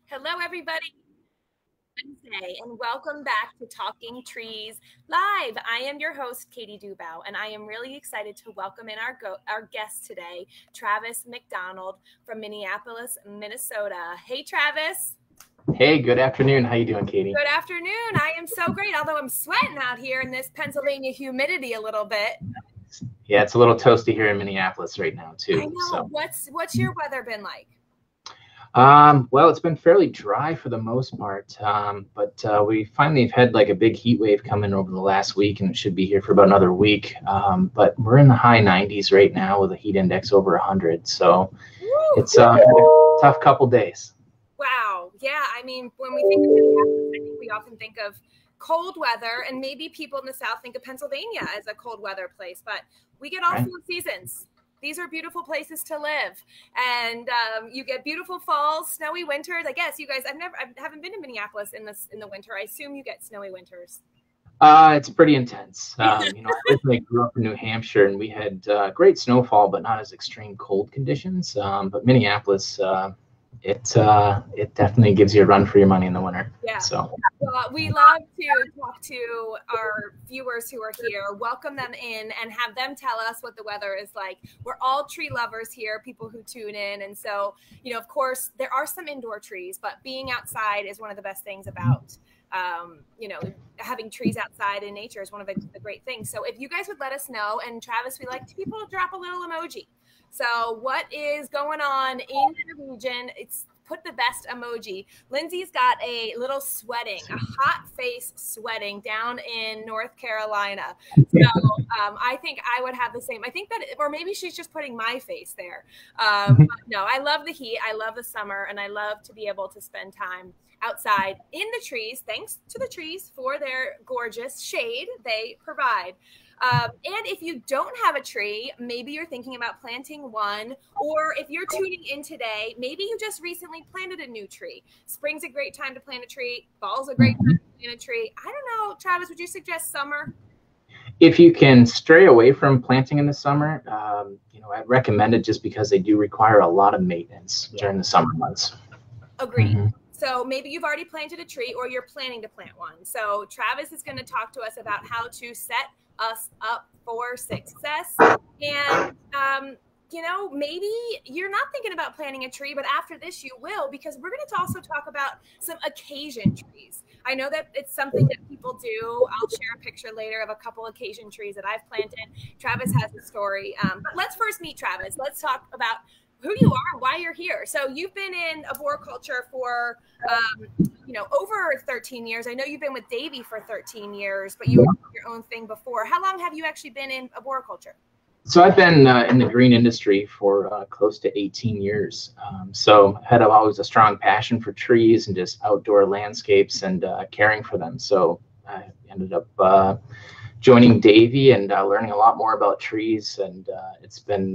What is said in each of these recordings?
Hello, everybody. Wednesday, and welcome back to Talking Trees Live. I am your host, Katie Dubow, and I am really excited to welcome in our guest today, Travis McDonald from Minneapolis, Minnesota. Hey, Travis. Hey, good afternoon. How you doing, Katie? Good afternoon. I am so great, although I'm sweating out here in this Pennsylvania humidity a little bit. Yeah, it's a little toasty here in Minneapolis right now, too. I know. What's your weather been like? Well, it's been fairly dry for the most part, but we finally have had like a big heat wave coming over the last week, and it should be here for about another week. But we're in the high 90s right now with a heat index over 100, so it's a tough couple days. Wow. Yeah. I mean, when we think of Minneapolis, I think we often think of cold weather, and maybe people in the South think of Pennsylvania as a cold weather place, but we get all 4 seasons. These are beautiful places to live, and you get beautiful falls, snowy winters. I guess you guys, I haven't been to Minneapolis in the winter. I assume you get snowy winters. It's pretty intense. I originally grew up in New Hampshire, and we had great snowfall, but not as extreme cold conditions. But Minneapolis, it definitely gives you a run for your money in the winter. Yeah. So we love to talk to our viewers who are here, welcome them in, and have them tell us what the weather is like. We're all tree lovers here, people who tune in, and so of course, there are some indoor trees, but being outside is one of the best things about having trees outside in nature is one of the great things. So if you guys would let us know, and Travis, we like people to drop a little emoji. So what is going on in the region? Put the best emoji. Lindsay's got a little sweating, a hot face sweating down in North Carolina. So I think I would have the same. I think that, or maybe she's just putting my face there. No, I love the heat. I love the summer, and I love to be able to spend time outside in the trees, thanks to the trees for their gorgeous shade they provide. And if you don't have a tree, maybe you're thinking about planting one, or if you're tuning in today, maybe you just recently planted a new tree. Spring's a great time to plant a tree. Fall's a great time to plant a tree. I don't know, Travis, would you suggest summer? If you can stray away from planting in the summer, I'd recommend it just because they do require a lot of maintenance during the summer months. Agreed. Mm-hmm. So maybe you've already planted a tree, or you're planning to plant one. So Travis is going to talk to us about how to set us up for success. And, maybe you're not thinking about planting a tree, but after this you will, because we're going to also talk about some occasion trees. I know that it's something that people do. I'll share a picture later of a couple occasion trees that I've planted. Travis has a story. But let's first meet Travis. Let's talk about who you are and why you're here. So you've been in arboriculture for, over 13 years. I know you've been with Davey for 13 years, but you were doing your own thing before. How long have you actually been in arboriculture? So I've been in the green industry for close to 18 years. So I had always a strong passion for trees and just outdoor landscapes and caring for them. So I ended up joining Davey and learning a lot more about trees. And it's been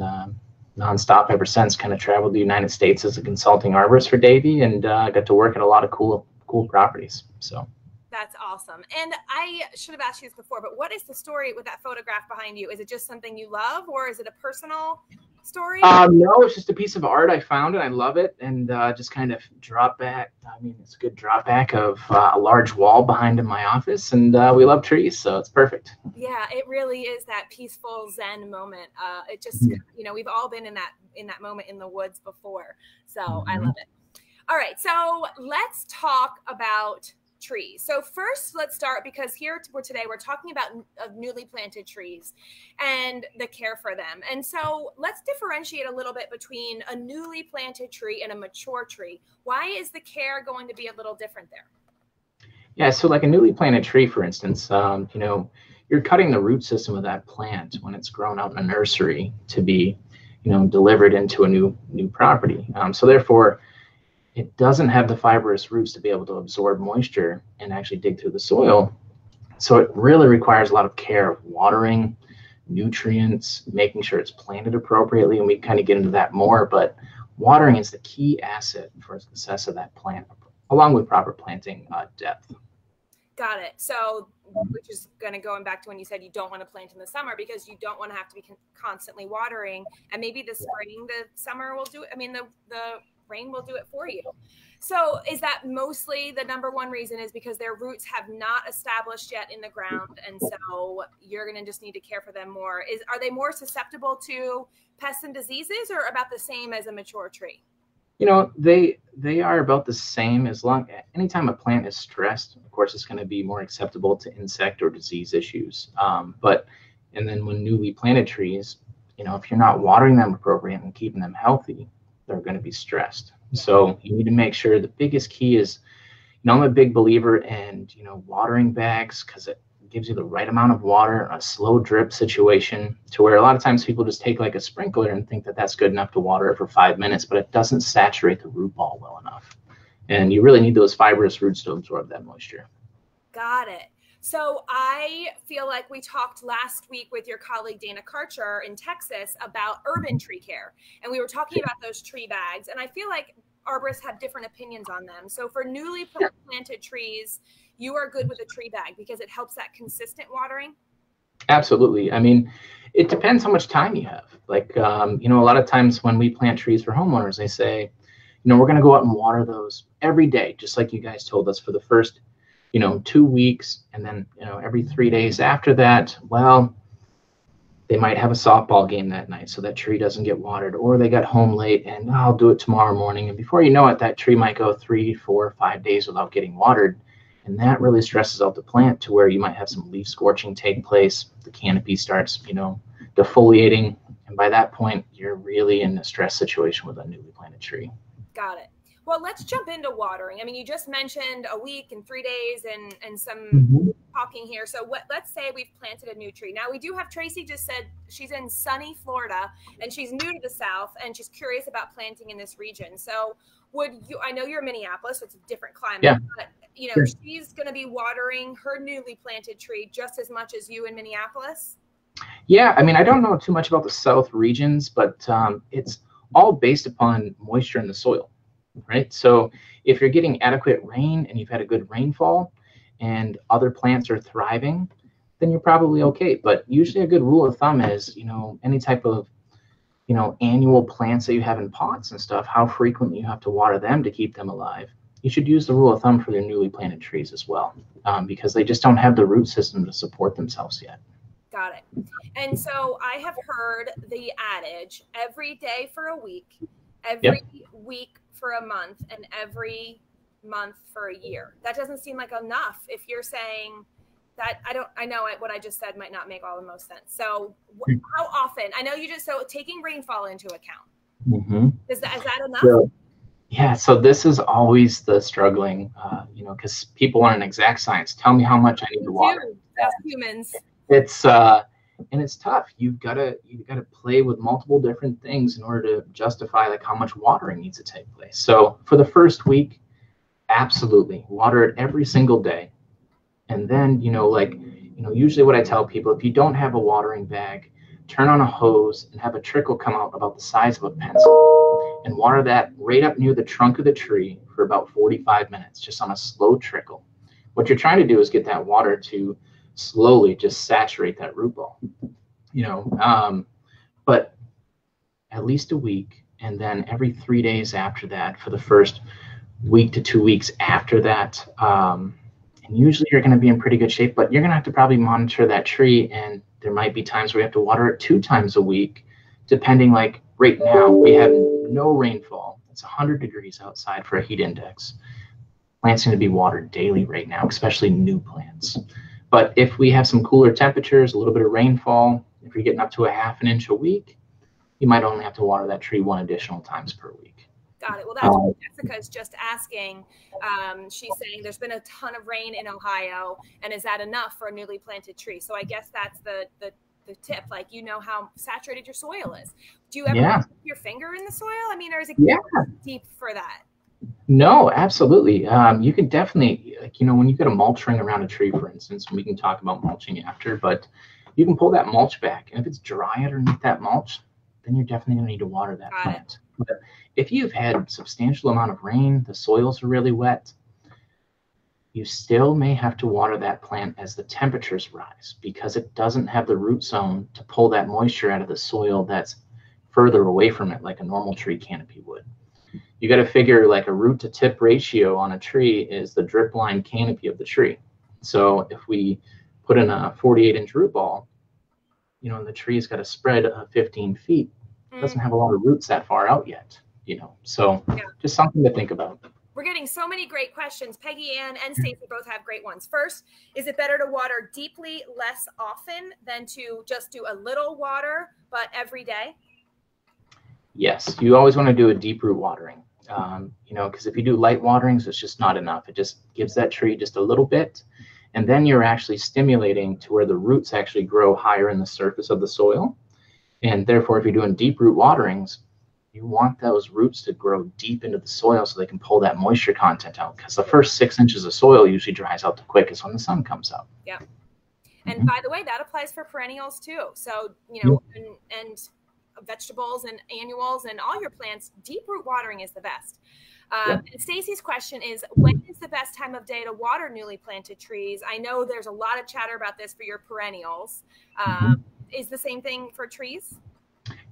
nonstop ever since. Kind of traveled the United States as a consulting arborist for Davey, and got to work at a lot of cool properties. So that's awesome. And I should have asked you this before, but what is the story with that photograph behind you? Is it just something you love, or is it a personal story? No, it's just a piece of art I found, and I love it. And just kind of drop back. I mean, it's a good drop back of a large wall behind in my office, and we love trees, so it's perfect. Yeah, it really is that peaceful Zen moment. It just, we've all been in that moment in the woods before. So I love it. All right, so let's talk about trees. So first, let's start, because here today we're talking about newly planted trees and the care for them. And so let's differentiate a little bit between a newly planted tree and a mature tree. Why is the care going to be a little different there? Yeah, so like a newly planted tree, for instance, you're cutting the root system of that plant when it's grown out in a nursery to be, delivered into a new property. So therefore, it doesn't have the fibrous roots to be able to absorb moisture and actually dig through the soil. So it really requires a lot of care of watering, nutrients, making sure it's planted appropriately. And we kind of get into that more, but watering is the key asset for the success of that plant, along with proper planting depth. Got it. So, which is going back to when you said you don't want to plant in the summer, because you don't want to have to be constantly watering. And maybe the spring, the summer will do it. I mean, the rain will do it for you. So is that mostly the number one reason is because their roots have not established yet in the ground, and so you're going to just need to care for them more? Are they more susceptible to pests and diseases, or about the same as a mature tree? You know, they are about the same. Anytime a plant is stressed, of course, it's going to be more acceptable to insect or disease issues. And then when newly planted trees, you know, if you're not watering them appropriately and keeping them healthy, they're going to be stressed. So you need to make sure the biggest key is, you know, I'm a big believer in, you know, watering bags, because it gives you the right amount of water, a slow drip situation, to where a lot of times people just take like a sprinkler and think that that's good enough to water it for 5 minutes, but it doesn't saturate the root ball well enough. And you really need those fibrous roots to absorb that moisture. Got it. So I feel like we talked last week with your colleague Dana Karcher in Texas about urban tree care, and we were talking about those tree bags, and I feel like arborists have different opinions on them. So for newly planted trees, you are good with a tree bag because it helps that consistent watering? Absolutely. I mean, it depends how much time you have. Like, you know, a lot of times when we plant trees for homeowners, they say, you know, we're going to go out and water those every day, just like you guys told us, for the first, you know, 2 weeks, and then, you know, every 3 days after that, well, they might have a softball game that night, so that tree doesn't get watered, or they got home late and I'll do it tomorrow morning. And before you know it, that tree might go 3, 4, 5 days without getting watered. And that really stresses out the plant to where you might have some leaf scorching take place. The canopy starts, you know, defoliating. And by that point, you're really in a stress situation with a newly planted tree. Got it. Well, let's jump into watering. I mean, you just mentioned a week and 3 days and some talking here. So let's say we've planted a new tree. Now we do have, Tracy just said she's in sunny Florida and she's new to the South and she's curious about planting in this region. So I know you're in Minneapolis, so it's a different climate, but you know, she's going to be watering her newly planted tree just as much as you in Minneapolis? Yeah, I mean, I don't know too much about the South regions, but it's all based upon moisture in the soil. Right. So if you're getting adequate rain and you've had a good rainfall and other plants are thriving, then you're probably okay. But usually a good rule of thumb is, you know, any type of, you know, annual plants that you have in pots and stuff, how frequently you have to water them to keep them alive. You should use the rule of thumb for your newly planted trees as well, because they just don't have the root system to support themselves yet. Got it. And so I have heard the adage, every day for a week, every week for a month, and every month for a year. That doesn't seem like enough if you're saying that. I know what I just said might not make all the most sense. So how often? I know you just, so taking rainfall into account. Is that enough? So this is always the struggling, you know, because people want an exact science. Tell me how much I need to water. As humans. It's and it's tough. You've got to play with multiple different things in order to justify like how much watering needs to take place. So for the first week, absolutely water it every single day. And then, you know, like, you know, usually what I tell people, if you don't have a watering bag, turn on a hose and have a trickle come out about the size of a pencil and water that right up near the trunk of the tree for about 45 minutes, just on a slow trickle. What you're trying to do is get that water to slowly just saturate that root ball, you know, but at least a week, and then every 3 days after that for the first week to 2 weeks after that. And usually you're going to be in pretty good shape, but you're going to have to probably monitor that tree, and there might be times where you have to water it 2 times a week, depending. Like right now we have no rainfall. It's 100 degrees outside for a heat index. Plants need to be watered daily right now, especially new plants. But if we have some cooler temperatures, a little bit of rainfall, if you're getting up to a half an inch a week, you might only have to water that tree 1 additional times per week. Got it. Well, that's what Jessica's just asking. She's saying there's been a ton of rain in Ohio, and is that enough for a newly planted tree? So I guess that's the tip. Like, you know how saturated your soil is. Do you ever put your finger in the soil? I mean, or is it deep for that? No, absolutely. You can definitely, like, you know, when you get a mulch ring around a tree, for instance, and we can talk about mulching after, but you can pull that mulch back. And if it's dry underneath that mulch, then you're definitely going to need to water that plant. But if you've had substantial amount of rain, the soils are really wet, you still may have to water that plant as the temperatures rise, because it doesn't have the root zone to pull that moisture out of the soil that's further away from it like a normal tree canopy would. you got to figure like a root to tip ratio on a tree is the drip line canopy of the tree. So if we put in a 48-inch root ball, you know, and the tree's got a spread of 15 feet, doesn't have a lot of roots that far out yet, you know, so just something to think about. We're getting so many great questions. Peggy Ann and Stacy both have great ones. First, is it better to water deeply less often than to just do a little water, but every day? Yes, you always want to do a deep root watering, you know, because if you do light waterings, it's just not enough. It just gives that tree just a little bit. And then you're actually stimulating to where the roots actually grow higher in the surface of the soil. And therefore, if you're doing deep root waterings, you want those roots to grow deep into the soil so they can pull that moisture content out, because the first 6 inches of soil usually dries out the quickest when the sun comes out. Yeah. And by the way, that applies for perennials too. So, you know, and vegetables and annuals and all your plants, deep root watering is the best. And Stacy's question is, when is the best time of day to water newly planted trees? I know there's a lot of chatter about this for your perennials. Is the same thing for trees?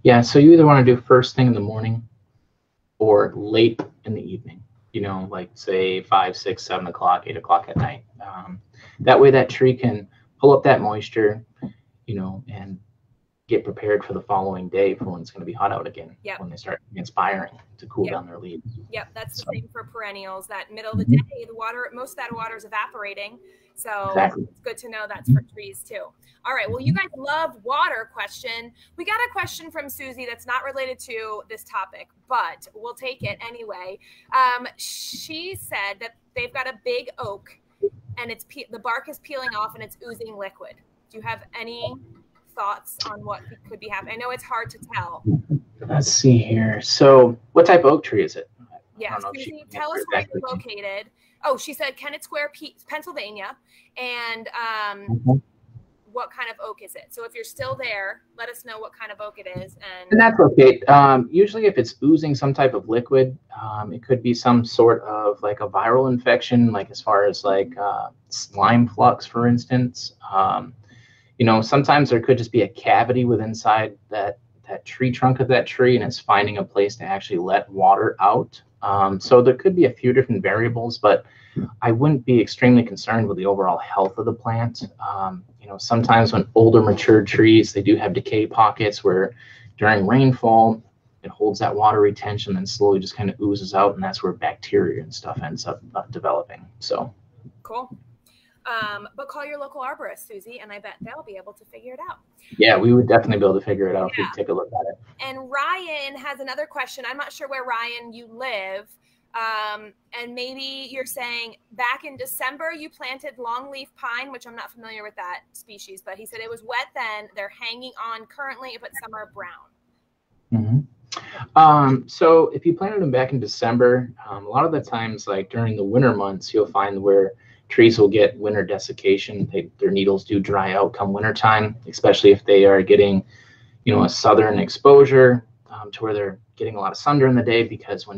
Yeah, so you either want to do first thing in the morning or late in the evening, you know, like say 5, 6, 7 o'clock, 8 o'clock at night. That way that tree can pull up that moisture, you know, and get prepared for the following day for when it's going to be hot out again, when they start inspiring to cool down their leaves. Yep, that's the same for perennials. That middle of the day, the water, most of that water is evaporating. So it's good to know that's for trees too. All right, well, you guys love water question. We got a question from Susie that's not related to this topic, but we'll take it anyway. She said that they've got a big oak and it's the bark is peeling off and it's oozing liquid. Do you have any thoughts on what could be happening? I know it's hard to tell. Let's see here. So what type of oak tree is it? Yeah, Susie, tell us where you're located. Oh, she said Kennett Square, Pennsylvania. And what kind of oak is it? So if you're still there, let us know what kind of oak it is. And that's okay. Usually if it's oozing some type of liquid, it could be some sort of like a viral infection, like as far as like slime flux, for instance. You know, sometimes there could just be a cavity within inside that tree trunk of that tree, and it's finding a place to actually let water out. So there could be a few different variables, but I wouldn't be extremely concerned with the overall health of the plant. You know, sometimes when older mature trees, they do have decay pockets where during rainfall, it holds that water retention and slowly just kind of oozes out, and that's where bacteria and stuff ends up developing. So cool. But call your local arborist, Susie, and I bet they'll be able to figure it out. Yeah, we would definitely be able to figure it out if we take a look at it. And Ryan has another question. I'm not sure where, Ryan, you live. And maybe you're saying back in December you planted longleaf pine, which I'm not familiar with that species, but he said it was wet then. They're hanging on currently, but some are brown. So if you planted them back in December, a lot of the times, like during the winter months, you'll find where trees will get winter desiccation. Their needles do dry out come wintertime, especially if they are getting, you know, a southern exposure to where they're getting a lot of sun during the day, because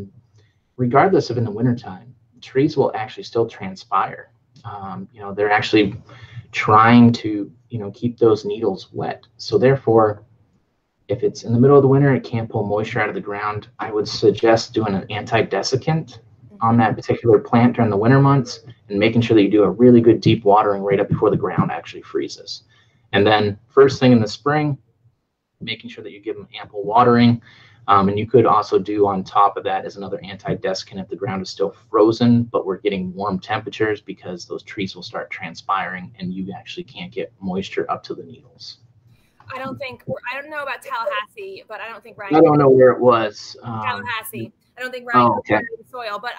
regardless of in the wintertime, trees will actually still transpire. You know, they're actually trying to, you know, keep those needles wet. So therefore, if it's in the middle of the winter, it can't pull moisture out of the ground, I would suggest doing an anti-desiccant on that particular plant during the winter months, and making sure that you do a really good deep watering right up before the ground actually freezes. And then first thing in the spring, making sure that you give them ample watering. And you could also do on top of that as another anti-desiccant if the ground is still frozen, but we're getting warm temperatures, because those trees will start transpiring and you actually can't get moisture up to the needles. I don't know about Tallahassee, but I don't think Ryan. I don't know where it was. Tallahassee. I don't think Ryan the soil, but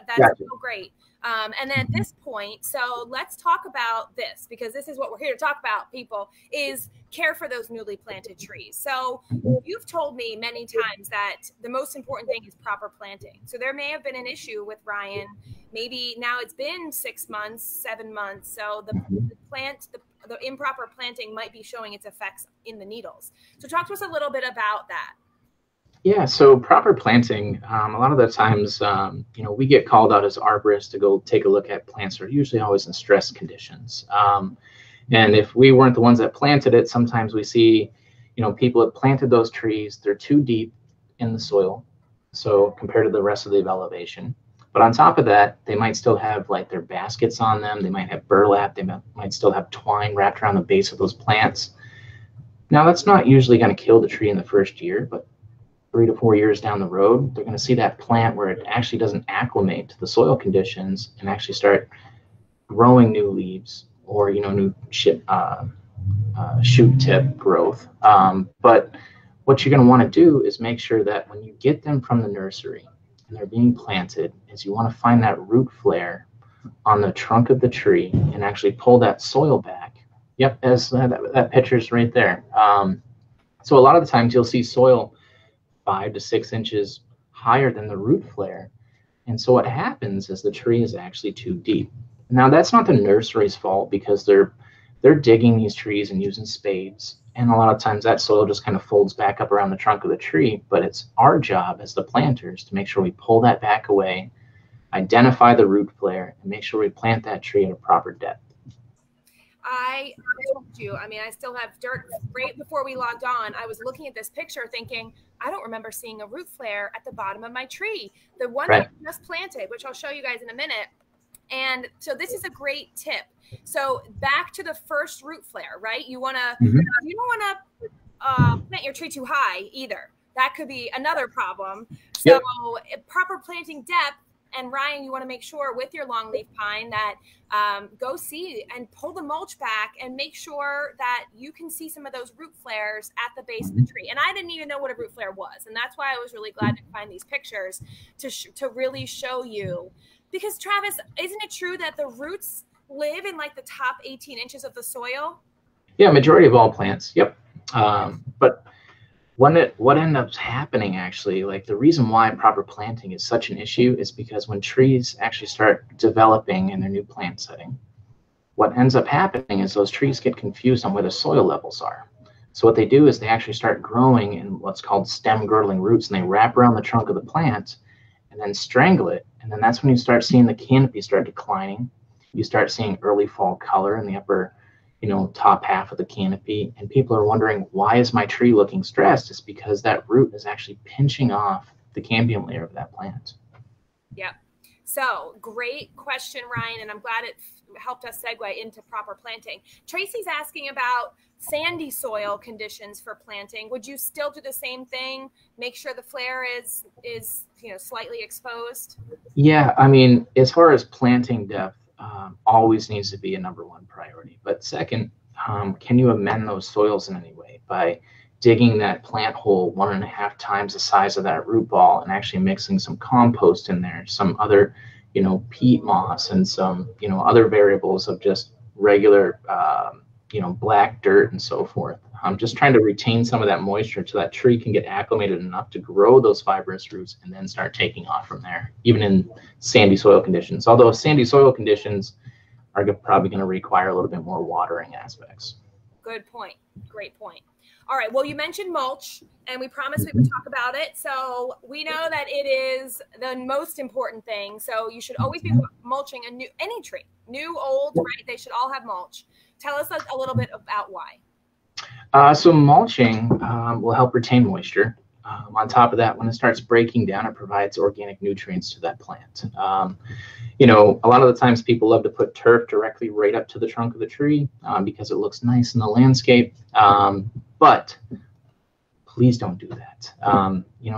that's so great. And then at this point, so let's talk about this, because this is what we're here to talk about, people, is care for those newly planted trees. So you've told me many times that the most important thing is proper planting. So there may have been an issue with Ryan. Maybe now it's been 6 months, 7 months. So the improper planting might be showing its effects in the needles. So talk to us a little bit about that. Yeah, so proper planting, a lot of the times, you know, we get called out as arborists to go take a look at plants that are usually always in stress conditions. And if we weren't the ones that planted it, sometimes we see, you know, people have planted those trees, they're too deep in the soil, so compared to the rest of the elevation. But on top of that, they might still have like their baskets on them. They might have burlap. They might still have twine wrapped around the base of those plants. Now, that's not usually going to kill the tree in the first year, but 3 to 4 years down the road, they're going to see that plant where it actually doesn't acclimate to the soil conditions and actually start growing new leaves or, new shoot tip growth. But what you're going to want to do is make sure that when you get them from the nursery and they're being planted, is you want to find that root flare on the trunk of the tree and actually pull that soil back. Yep, as that picture's right there. So a lot of the times you'll see soil 5 to 6 inches higher than the root flare. And so what happens is the tree is actually too deep. Now, that's not the nursery's fault because they're digging these trees and using spades. And a lot of times that soil just kind of folds back up around the trunk of the tree. But it's our job as the planters to make sure we pull that back away, identify the root flare, and make sure we plant that tree at a proper depth. I told you, I still have dirt. Right before we logged on, I was looking at this picture thinking, I don't remember seeing a root flare at the bottom of my tree. The one that I just planted, which I'll show you guys in a minute. And so this is a great tip. So back to the first root flare, right? You don't want to plant your tree too high either. That could be another problem. So proper planting depth. And Ryan, you want to make sure with your longleaf pine that go see and pull the mulch back and make sure that you can see some of those root flares at the base of the tree. And I didn't even know what a root flare was. And that's why I was really glad to find these pictures to really show you. Because Travis, isn't it true that the roots live in like the top 18 inches of the soil? Yeah, majority of all plants. Yep. But what ends up happening actually, like the reason why proper planting is such an issue is because when trees actually start developing in their new plant setting, what ends up happening is those trees get confused on where the soil levels are. So what they do is they actually start growing in what's called stem girdling roots, and they wrap around the trunk of the plant and then strangle it. And then that's when you start seeing the canopy start declining. You start seeing early fall color in the upper top half of the canopy, and people are wondering, why is my tree looking stressed? It's because that root is actually pinching off the cambium layer of that plant. Yep. So great question, Ryan, and I'm glad it helped us segue into proper planting. Tracy's asking about sandy soil conditions for planting. Would you still do the same thing? Make sure the flare is slightly exposed? Yeah, as far as planting depth, always needs to be a #1 priority. But second, can you amend those soils in any way by digging that plant hole 1.5 times the size of that root ball and actually mixing some compost in there, some other, peat moss and some, other variables of just regular, black dirt and so forth. I'm just trying to retain some of that moisture so that tree can get acclimated enough to grow those fibrous roots and then start taking off from there, even in sandy soil conditions. Although sandy soil conditions are probably going to require a little bit more watering aspects. Good point. Great point. All right. Well, you mentioned mulch, and we promised we would talk about it. So we know that it is the most important thing. So you should always be mulching any tree, new, old, right? They should all have mulch. Tell us a little bit about why. So mulching will help retain moisture. On top of that, when it starts breaking down, it provides organic nutrients to that plant. A lot of the times people love to put turf directly right up to the trunk of the tree because it looks nice in the landscape. But please don't do that.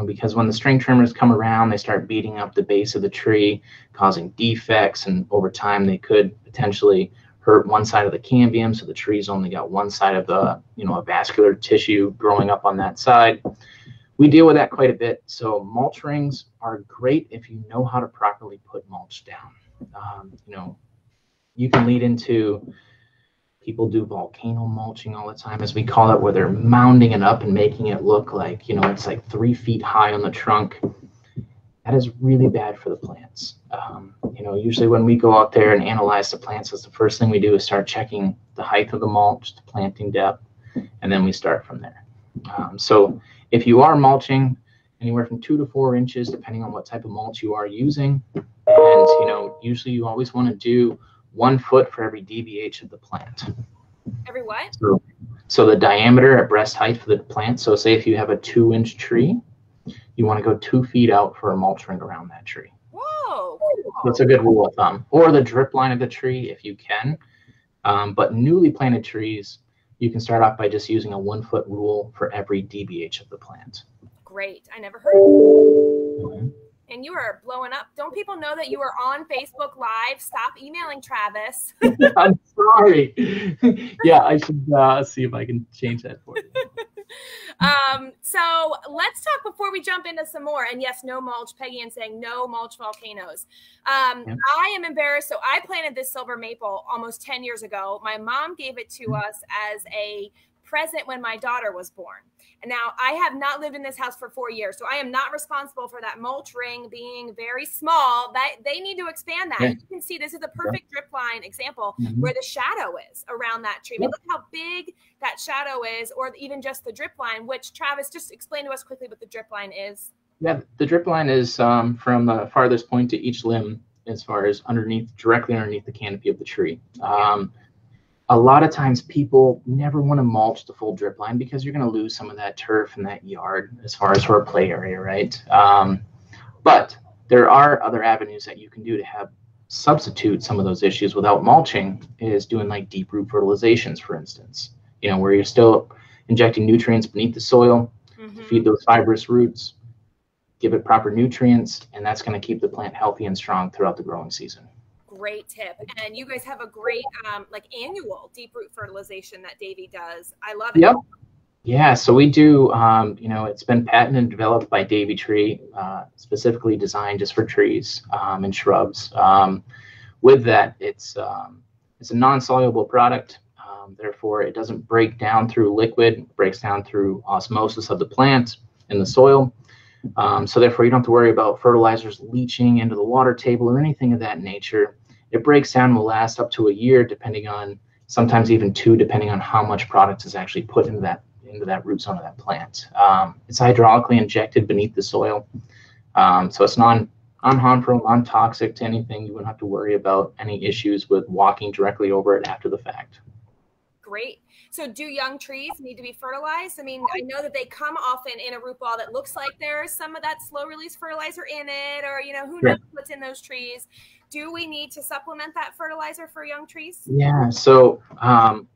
Because when the string trimmers come around, they start beating up the base of the tree, causing defects, and over time they could potentially hurt one side of the cambium, so the tree's only got one side of the, a vascular tissue growing up on that side. We deal with that quite a bit. So mulch rings are great if you know how to properly put mulch down. You can lead into, people do volcano mulching all the time, as we call it, where they're mounding it up and making it look like, it's like 3 feet high on the trunk. That is really bad for the plants. Usually when we go out there and analyze the plants, the first thing we do is start checking the height of the mulch, the planting depth, and then we start from there. So if you are mulching anywhere from 2 to 4 inches, depending on what type of mulch you are using, and usually you always want to do 1 foot for every DBH of the plant. Every what? So the diameter at breast height for the plant. So say if you have a 2-inch tree, you want to go 2 feet out for a mulch ring around that tree. Whoa. That's a good rule of thumb. Or the drip line of the tree if you can. But newly planted trees, you can start off by just using a 1 foot rule for every DBH of the plant. Great. I never heard of it. And you are blowing up. Don't people know that you are on Facebook Live? Stop emailing Travis. I'm sorry. Yeah, I should see if I can change that for you. So let's talk before we jump into some more. And yes, no mulch. Peggy Ann saying no mulch volcanoes. I am embarrassed. So I planted this silver maple almost 10 years ago. My mom gave it to us as a present when my daughter was born. And now I have not lived in this house for 4 years. So I am not responsible for that mulch ring being very small. That they need to expand that. You can see this is a perfect drip line example where the shadow is around that tree. I mean, look how big that shadow is, or even just the drip line, which Travis, just explain to us quickly what the drip line is. Yeah, the drip line is from the farthest point to each limb as far as directly underneath the canopy of the tree. A lot of times people never want to mulch the full drip line because you're going to lose some of that turf in that yard as far as for a play area, right? But there are other avenues that you can do to have substitute some of those issues without mulching, is doing like deep root fertilizations, for instance, where you're still injecting nutrients beneath the soil to feed those fibrous roots, give it proper nutrients, and that's going to keep the plant healthy and strong throughout the growing season. Great tip. And you guys have a great like annual deep root fertilization that Davey does. I love it. Yep. Yeah, so we do, it's been patented and developed by Davey Tree, specifically designed just for trees and shrubs. With that, it's a non-soluble product. Therefore, it doesn't break down through liquid, it breaks down through osmosis of the plant in the soil. So therefore, you don't have to worry about fertilizers leaching into the water table or anything of that nature. It breaks down and will last up to a year, depending on, sometimes even 2, depending on how much product is actually put into that root zone of that plant. It's hydraulically injected beneath the soil. So it's non-harmful, non-toxic to anything. You wouldn't have to worry about any issues with walking directly over it after the fact. Great. So do young trees need to be fertilized? I mean, I know that they come often in a root ball that looks like there's some of that slow release fertilizer in it, or, who knows what's in those trees. Do we need to supplement that fertilizer for young trees? Yeah. So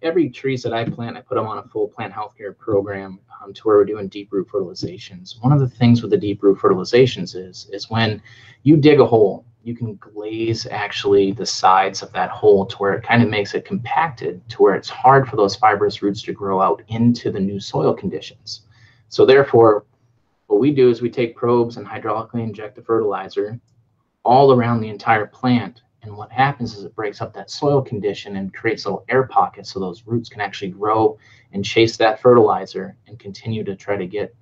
every trees that I plant, I put them on a full plant healthcare program to where we're doing deep root fertilizations. One of the things with the deep root fertilizations is when you dig a hole, you can glaze actually the sides of that hole to where it kind of makes it compacted to where it's hard for those fibrous roots to grow out into the new soil conditions. So therefore, what we do is we take probes and hydraulically inject the fertilizer all around the entire plant. And what happens is it breaks up that soil condition and creates little air pockets so those roots can actually grow and chase that fertilizer and continue to try to get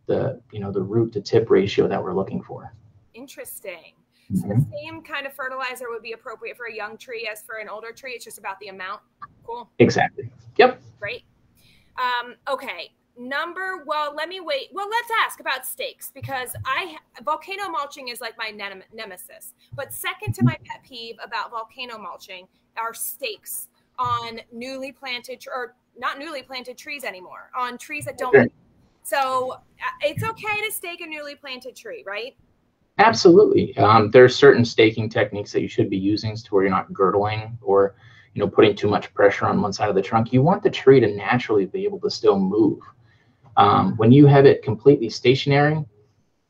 the root to tip ratio that we're looking for. Interesting. So the same kind of fertilizer would be appropriate for a young tree as for an older tree. It's just about the amount. Cool. Exactly. Yep. Great. Okay. Let me wait. Well, let's ask about stakes, because volcano mulching is like my nemesis. But second to my pet peeve about volcano mulching are stakes on newly planted, or not newly planted trees anymore, on trees that don't. So it's okay to stake a newly planted tree, right? Absolutely. There are certain staking techniques that you should be using to where you're not girdling or putting too much pressure on one side of the trunk. You want the tree to naturally be able to still move. When you have it completely stationary,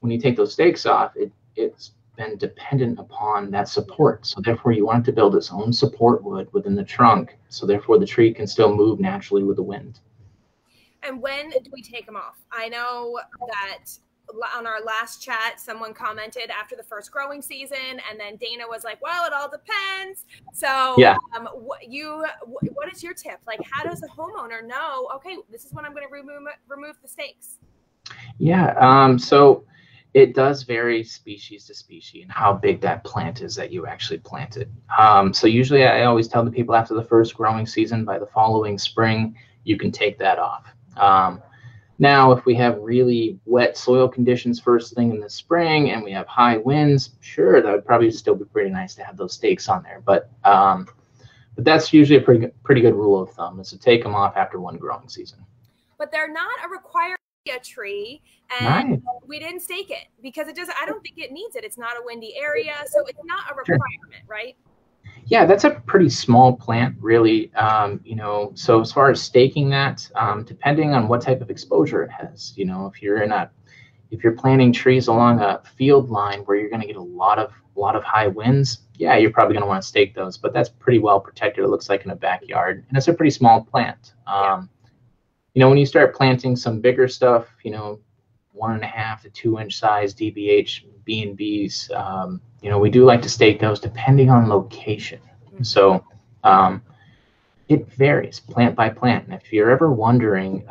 when you take those stakes off, it's been dependent upon that support. So therefore, you want it to build its own support wood within the trunk. So therefore, the tree can still move naturally with the wind. And when do we take them off? I know that on our last chat, someone commented after the first growing season, and then Dana was like, well, it all depends. So yeah. What is your tip? Like, how does a homeowner know, okay, this is when I'm going to remove the stakes? Yeah. So it does vary species to species and how big that plant is that you actually planted. So usually I always tell the people after the first growing season, by the following spring, you can take that off. Now, if we have really wet soil conditions first thing in the spring and we have high winds, sure, that would probably still be pretty nice to have those stakes on there. But that's usually a pretty good rule of thumb, is to take them off after one growing season. But they're not a requirement a tree, and Nice. we didn't stake it because it doesn't. I don't think it needs it. It's not a windy area, so it's not a Sure. requirement, right? Yeah, that's a pretty small plant, really. So as far as staking that, depending on what type of exposure it has, if you're planting trees along a field line where you're going to get a lot of high winds, yeah, you're probably going to want to stake those. But that's pretty well protected. It looks like in a backyard, and it's a pretty small plant. When you start planting some bigger stuff, 1.5 to 2 inch size DBH B&Bs, we do like to stake those depending on location. So it varies plant by plant. And if you're ever wondering,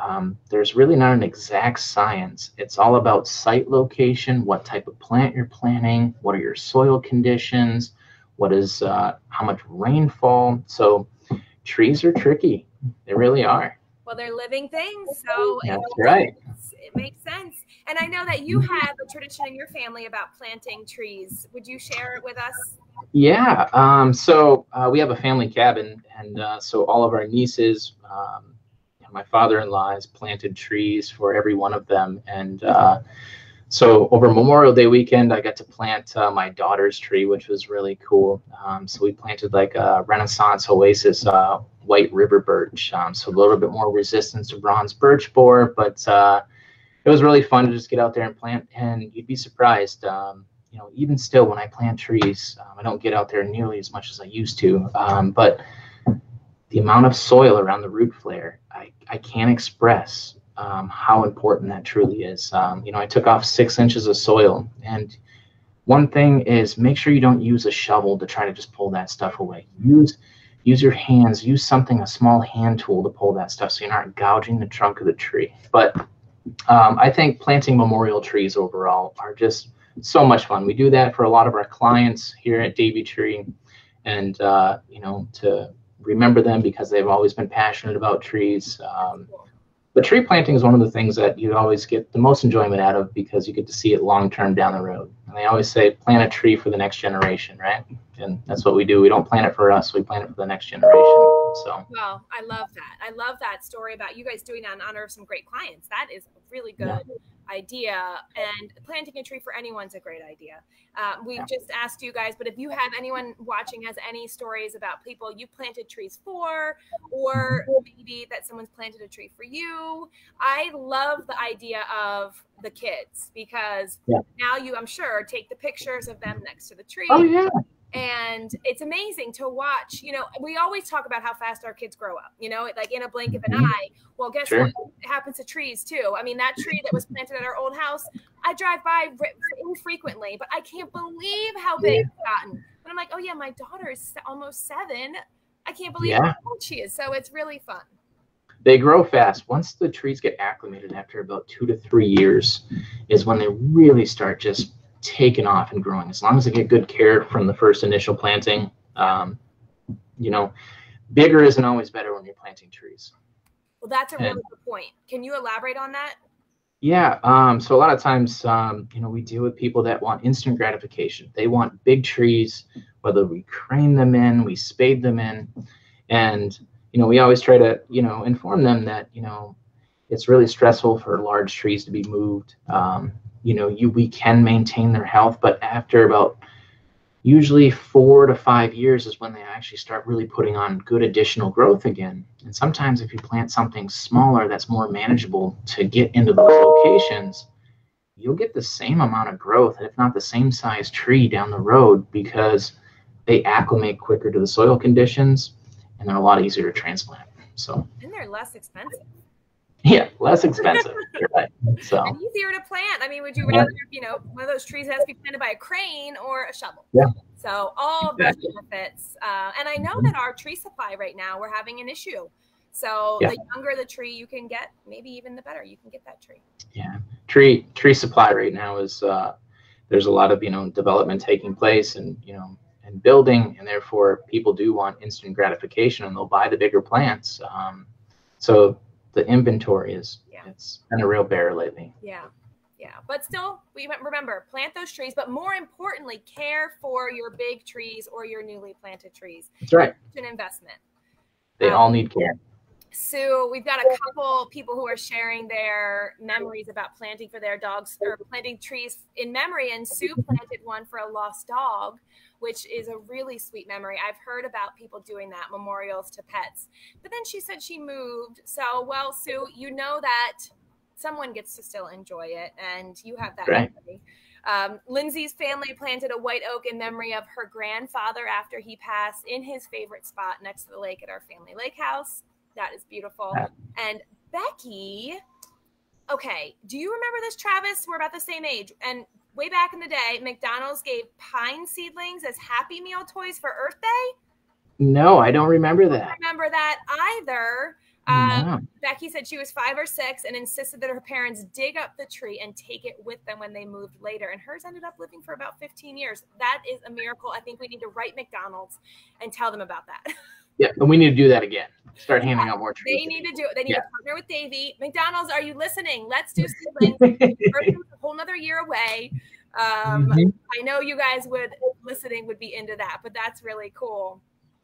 there's really not an exact science. It's all about site location, what type of plant you're planting, what are your soil conditions, how much rainfall. So trees are tricky. They really are. Well, they're living things, so that's right. It makes sense. And I know that you have a tradition in your family about planting trees. Would you share it with us? Yeah. So we have a family cabin, and so all of our nieces, and my father-in-law has planted trees for every one of them. And so over Memorial Day weekend, I got to plant my daughter's tree, which was really cool. So we planted like a Renaissance Oasis white river birch, so a little bit more resistance to bronze birch borer, but it was really fun to just get out there and plant. And you'd be surprised, even still when I plant trees, I don't get out there nearly as much as I used to, but the amount of soil around the root flare, I can't express how important that truly is. I took off 6 inches of soil, and one thing is make sure you don't use a shovel to try to just pull that stuff away. Use your hands, use a small hand tool to pull that stuff so you're not gouging the trunk of the tree. But I think planting memorial trees overall are just so much fun. We do that for a lot of our clients here at Davey Tree, and to remember them because they've always been passionate about trees. But tree planting is one of the things that you always get the most enjoyment out of because you get to see it long term down the road. And they always say, plant a tree for the next generation, right? And that's what we do. We don't plant it for us. We plant it for the next generation. So. Well, I love that. I love that story about you guys doing that in honor of some great clients. That is a really good idea. And planting a tree for anyone's a great idea. We've just asked you guys, but if you have anyone watching has any stories about people you planted trees for, or maybe that someone's planted a tree for you, I love the idea of the kids because now you, I'm sure, take the pictures of them next to the tree. Oh, yeah. And it's amazing to watch. We always talk about how fast our kids grow up, like in a blink of an eye. Well, guess what? It happens to trees too. I mean, that tree that was planted at our old house, I drive by infrequently, but I can't believe how big it's gotten. And I'm like, oh yeah, my daughter is almost 7. I can't believe how old she is. So it's really fun. They grow fast. Once the trees get acclimated after about 2 to 3 years is when they really start just taking off and growing. As long as they get good care from the first initial planting, bigger isn't always better when you're planting trees. Well, that's a really good point. Can you elaborate on that? Yeah. So a lot of times, we deal with people that want instant gratification. They want big trees, whether we crane them in, we spade them in. And, we always try to, inform them that, it's really stressful for large trees to be moved. We can maintain their health, but after about usually 4 to 5 years is when they actually start really putting on good additional growth again. And sometimes if you plant something smaller that's more manageable to get into those locations, you'll get the same amount of growth, if not the same size tree down the road, because they acclimate quicker to the soil conditions and they're a lot easier to transplant. So. And they're less expensive. Yeah, less expensive. You're right. So. And easier to plant. I mean, would you rather, one of those trees has to be planted by a crane or a shovel? Yeah. So all of those benefits. And I know that our tree supply right now, we're having an issue. So the younger the tree you can get, maybe even the better you can get that tree. Yeah. Tree supply right now is, there's a lot of, development taking place and building, and therefore people do want instant gratification and they'll buy the bigger plants. So the inventory it's been a real bear lately. Yeah. But still, we remember, plant those trees, but more importantly, care for your big trees or your newly planted trees. That's right. It's an investment. They all need care. Sue, we've got a couple people who are sharing their memories about planting for their dogs or planting trees in memory. And Sue planted one for a lost dog, which is a really sweet memory. I've heard about people doing that, memorials to pets. But then she said she moved. So, well, Sue, you know that someone gets to still enjoy it, and you have that memory. Lindsay's family planted a white oak in memory of her grandfather after he passed in his favorite spot next to the lake at our family lake house. That is beautiful. And Becky, okay, do you remember this, Travis? We're about the same age. And way back in the day, McDonald's gave pine seedlings as Happy Meal toys for Earth Day. No, I don't remember that. I don't remember that either. No. Becky said she was 5 or 6 and insisted that her parents dig up the tree and take it with them when they moved later. And hers ended up living for about 15 years. That is a miracle. I think we need to write McDonald's and tell them about that. Yeah, and we need to do that again. Start handing out more trees. They need to do it. They need to partner with Davey. McDonald's, are you listening? Let's do seedlings. A whole nother year away. I know you guys would be into that, but that's really cool.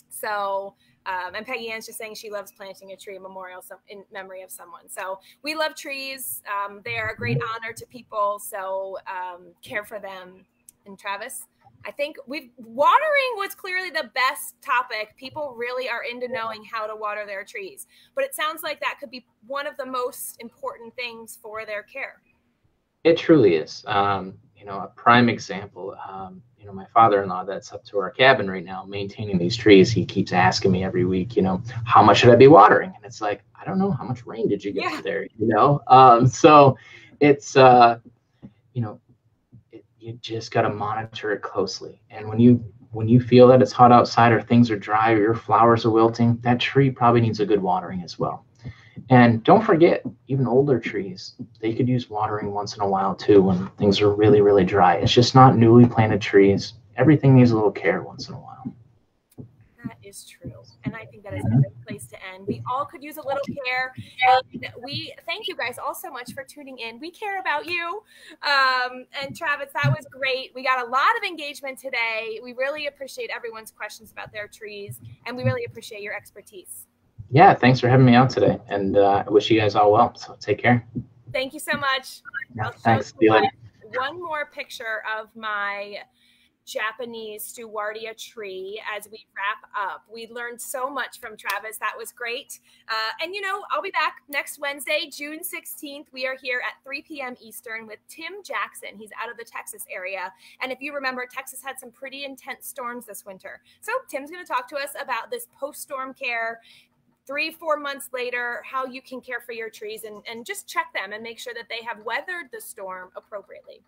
So, and Peggy Ann's just saying she loves planting a tree memorial in memory of someone. So we love trees. They are a great honor to people. So care for them. And Travis, I think watering was clearly the best topic. People really are into knowing how to water their trees, but it sounds like that could be one of the most important things for their care. It truly is. A prime example, my father-in-law that's up to our cabin right now, maintaining these trees, he keeps asking me every week, how much should I be watering? And it's like, I don't know, how much rain did you get there? So it's, you just got to monitor it closely. And when you feel that it's hot outside or things are dry or your flowers are wilting, that tree probably needs a good watering as well. And don't forget, even older trees, they could use watering once in a while too when things are really, really dry. It's just not newly planted trees. Everything needs a little care once in a while. That is true. And I think that is a great place to end. We all could use a little care. And we thank you guys all so much for tuning in. We care about you. And Travis, that was great. We got a lot of engagement today. We really appreciate everyone's questions about their trees. And we really appreciate your expertise. Yeah, thanks for having me out today. And I wish you guys all well. So take care. Thank you so much. Thanks. See you later. One more picture of my Japanese Stewartia tree as we wrap up. We learned so much from Travis. That was great. And I'll be back next Wednesday, June 16th. We are here at 3 p.m. Eastern with Tim Jackson. He's out of the Texas area. And if you remember, Texas had some pretty intense storms this winter. So Tim's going to talk to us about this post-storm care, 3-4 months later, how you can care for your trees and just check them and make sure that they have weathered the storm appropriately.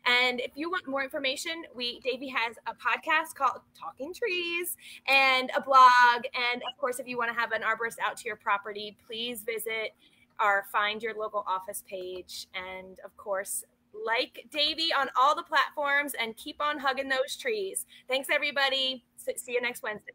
And if you want more information, Davey has a podcast called Talking Trees and a blog. And of course, if you want to have an arborist out to your property, please visit our Find Your Local Office page. And of course, like Davey on all the platforms and keep on hugging those trees. Thanks, everybody. See you next Wednesday.